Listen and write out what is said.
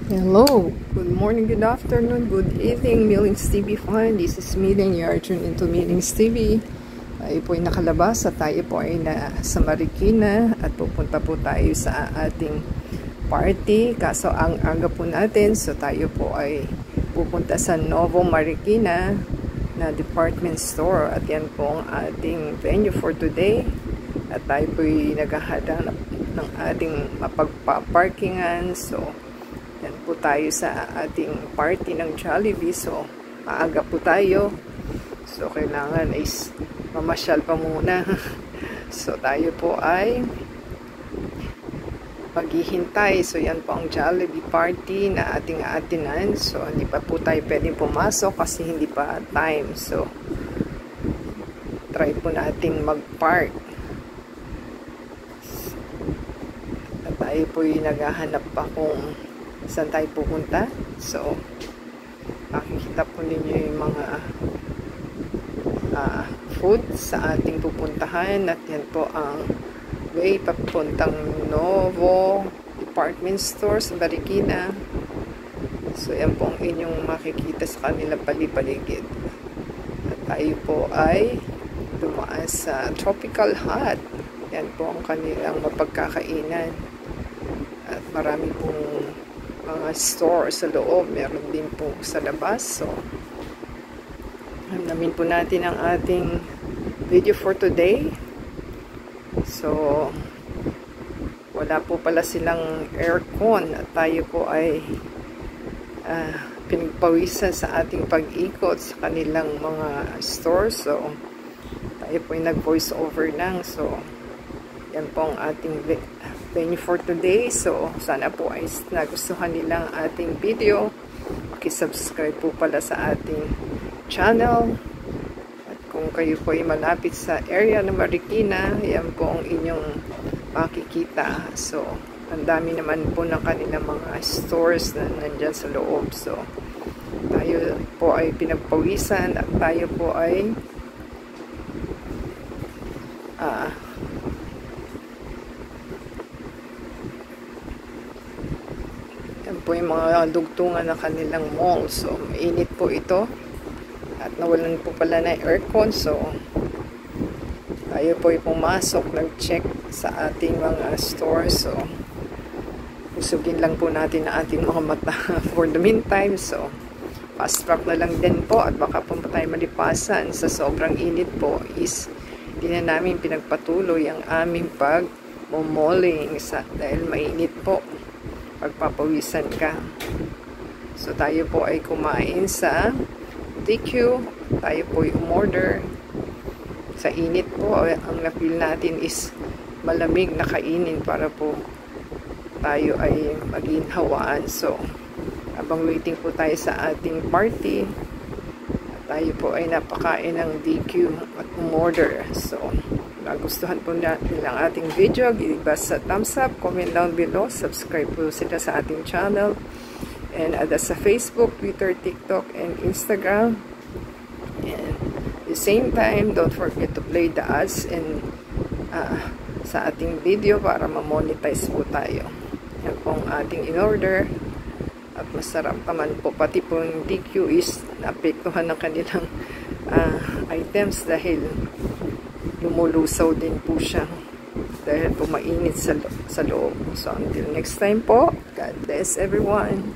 Hello, good morning, good afternoon, good evening, Millings TV fan. This is Milling. You are tuned into Millings TV. Tayo po ay nakalabas at tayo po ay sa Marikina at pupunta po tayo sa ating party. Kaso ang aga po natin, so tayo po ay pupunta sa Novo Marikina na department store at yan po ang ating venue for today. At tayo po ay naghahanap ng ating mapagpaparkingan. So yan po tayo sa ating party ng Jollibee. So, maaga po tayo. So, kailangan is mamasyal pa muna. So, tayo po ay maghihintay. So, yan po ang Jollibee party na ating aatinan. So, hindi pa po tayo pwedeng pumasok kasi hindi pa time. So, try po nating mag-park. At tayo po ay naghahanap pa kung saan tayo pupunta. So, makikita po ninyo yung mga food sa ating pupuntahan. At yan po ang way papuntang Novo Department Store sa Marikina. So, yan po ang inyong makikita sa kanilang palipaligid. At tayo po ay dumaan sa Tropical Hut. Yan po ang kanilang mapagkakainan. At marami pong mga store sa loob, meron din po sa labas. So, namin po natin ang ating video for today. So, wala po pala silang aircon at tayo po ay pinagpawisan sa ating pag-ikot sa kanilang mga stores. So, tayo po ay nag-voice over lang. So, yan po ang ating venue for today. So, sana po ay nagustuhan nilang ating video. Pakisubscribe po pala sa ating channel. At kung kayo po ay malapit sa area ng Marikina, yan po ang inyong makikita. So, ang dami naman po ng kanilang mga stores na nandyan sa loob. So, tayo po ay pinagpawisan at tayo po ay yan po yung mga dugtungan na kanilang mall. So, mainit po ito. At nawalan po pala na aircon. So, tayo po ay pumasok, nag-check sa ating mga stores. So, usugin lang po natin ang ating mga mata for the meantime. So, fast track na lang din po. At baka po tayo malipasan sa sobrang init po is hindi na namin pinagpatuloy ang aming pag-malling dahil mainit po. Pagpapawisan ka. So, tayo po ay kumain sa DQ. Tayo po ay umorder. Sa init po, ang na-feel natin is malamig na kainin para po tayo ay maginhawaan. So, habang waiting po tayo sa ating party, tayo po ay napakain ng DQ at umorder. So, nagustuhan po natin ang ating video, give us a thumbs up, comment down below, subscribe po sila sa ating channel, and add us sa Facebook, Twitter, TikTok, and Instagram. And at the same time, don't forget to play the ads and sa ating video para ma-monetize po tayo. Yan po ang ating in-order. At masarap naman po, pati po yung DQ is naapektuhan ng kanilang items dahil lumulusaw din po siya dahil po mainit sa loob. So until next time po, God bless everyone.